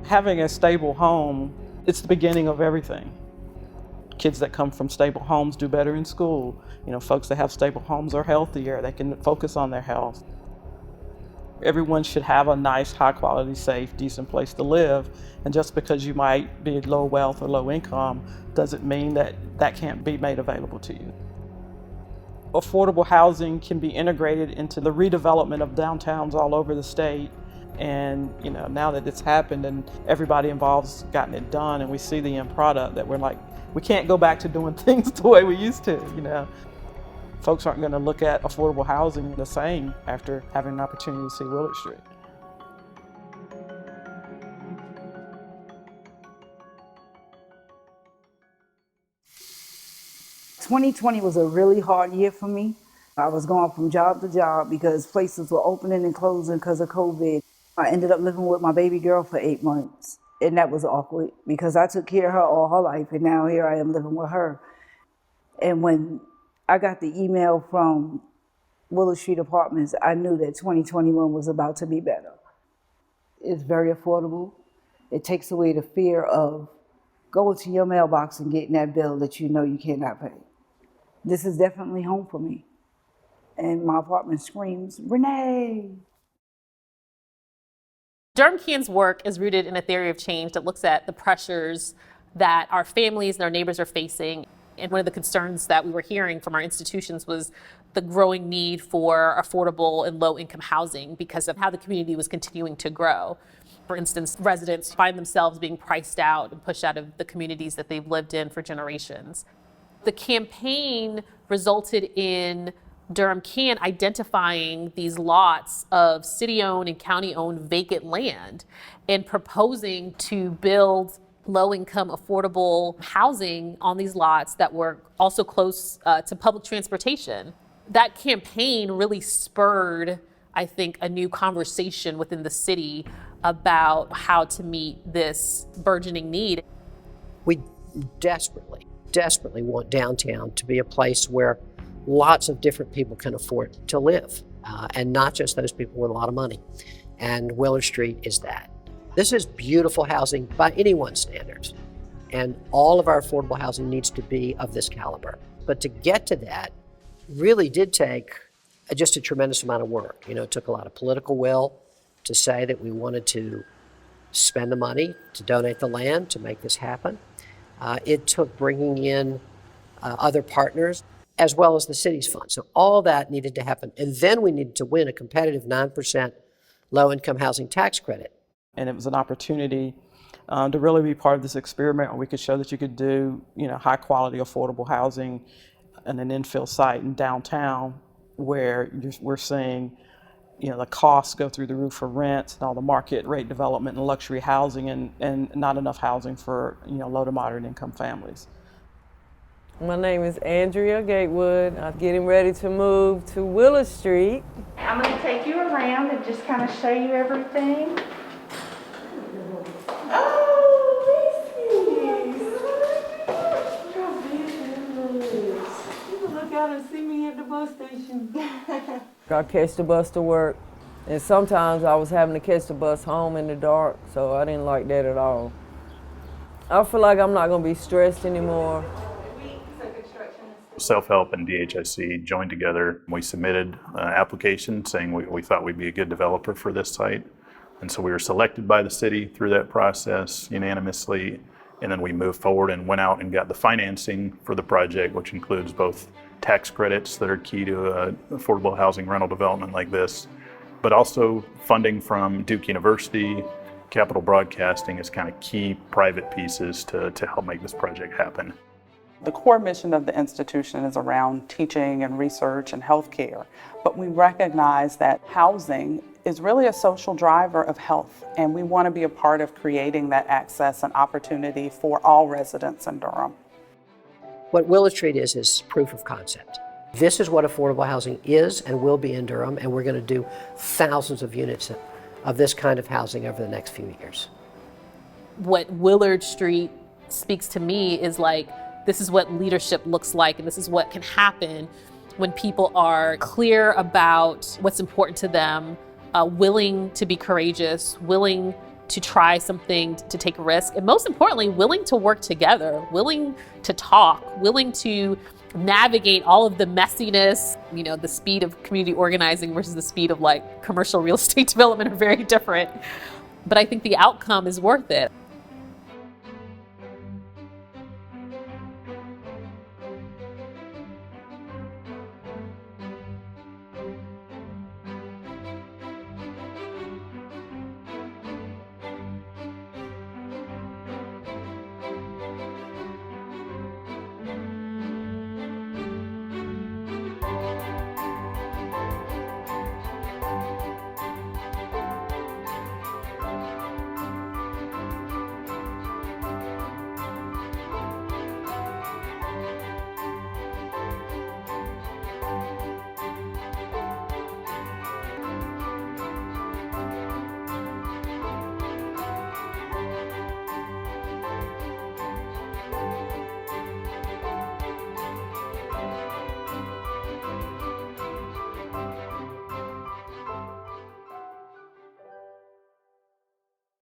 Having a stable home, it's the beginning of everything. Kids that come from stable homes do better in school. Folks that have stable homes are healthier. They can focus on their health. Everyone should have a nice, high quality, safe, decent place to live. And just because you might be low wealth or low income doesn't mean that that can't be made available to you. Affordable housing can be integrated into the redevelopment of downtowns all over the state. And now that it's happened and everybody involved's gotten it done, and we see the end product, that we're like, we can't go back to doing things the way we used to. Folks aren't going to look at affordable housing the same after having an opportunity to see Willard Street. "2020 was a really hard year for me. I was going from job to job because places were opening and closing because of COVID. I ended up living with my baby girl for 8 months, and that was awkward because I took care of her all her life, and now here I am living with her. And when I got the email from Willard Street Apartments, I knew that 2021 was about to be better. It's very affordable. It takes away the fear of going to your mailbox and getting that bill that you know you cannot pay. This is definitely home for me. And my apartment screams, "Renee!" Durham Can's work is rooted in a theory of change that looks at the pressures that our families and our neighbors are facing. And one of the concerns that we were hearing from our institutions was the growing need for affordable and low-income housing because of how the community was continuing to grow. For instance, residents find themselves being priced out and pushed out of the communities that they've lived in for generations. The campaign resulted in Durham Can identifying these lots of city-owned and county-owned vacant land and proposing to build low-income, affordable housing on these lots that were also close to public transportation. That campaign really spurred, I think, a new conversation within the city about how to meet this burgeoning need. We desperately want downtown to be a place where lots of different people can afford to live, and not just those people with a lot of money. And Willard Street is that. This is beautiful housing by anyone's standards, and all of our affordable housing needs to be of this caliber. But to get to that really did take just a tremendous amount of work. It took a lot of political will to say that we wanted to spend the money, to donate the land, to make this happen. It took bringing in other partners, as well as the city's fund. So all that needed to happen. And then we needed to win a competitive 9% low-income housing tax credit. And it was an opportunity to really be part of this experiment where we could show that you could do, high quality, affordable housing in an infill site in downtown where we're seeing, the costs go through the roof for rents and all the market rate development and luxury housing and not enough housing for, low to moderate income families. My name is Andrea Gatewood. I'm getting ready to move to Willard Street. I'm going to take you around and just kind of show you everything. Oh, You can look out and see me at the bus station. I catch the bus to work, and sometimes I was having to catch the bus home in the dark, so I didn't like that at all. I feel like I'm not going to be stressed anymore. Self-Help and DHIC joined together. We submitted an application saying we thought we'd be a good developer for this site. And so we were selected by the city through that process unanimously. And then we moved forward and went out and got the financing for the project, which includes both tax credits that are key to affordable housing rental development like this, but also funding from Duke University, Capital Broadcasting as kind of key private pieces to help make this project happen. The core mission of the institution is around teaching and research and healthcare, but we recognize that housing is really a social driver of health, and we want to be a part of creating that access and opportunity for all residents in Durham. What Willard Street is proof of concept. This is what affordable housing is and will be in Durham, and we're going to do thousands of units of this kind of housing over the next few years. What Willard Street speaks to me is like, this is what leadership looks like, and this is what can happen when people are clear about what's important to them, willing to be courageous, willing to try something, to take a risk, and most importantly, willing to work together, willing to talk, willing to navigate all of the messiness. You know, the speed of community organizing versus the speed of like commercial real estate development are very different. But I think the outcome is worth it.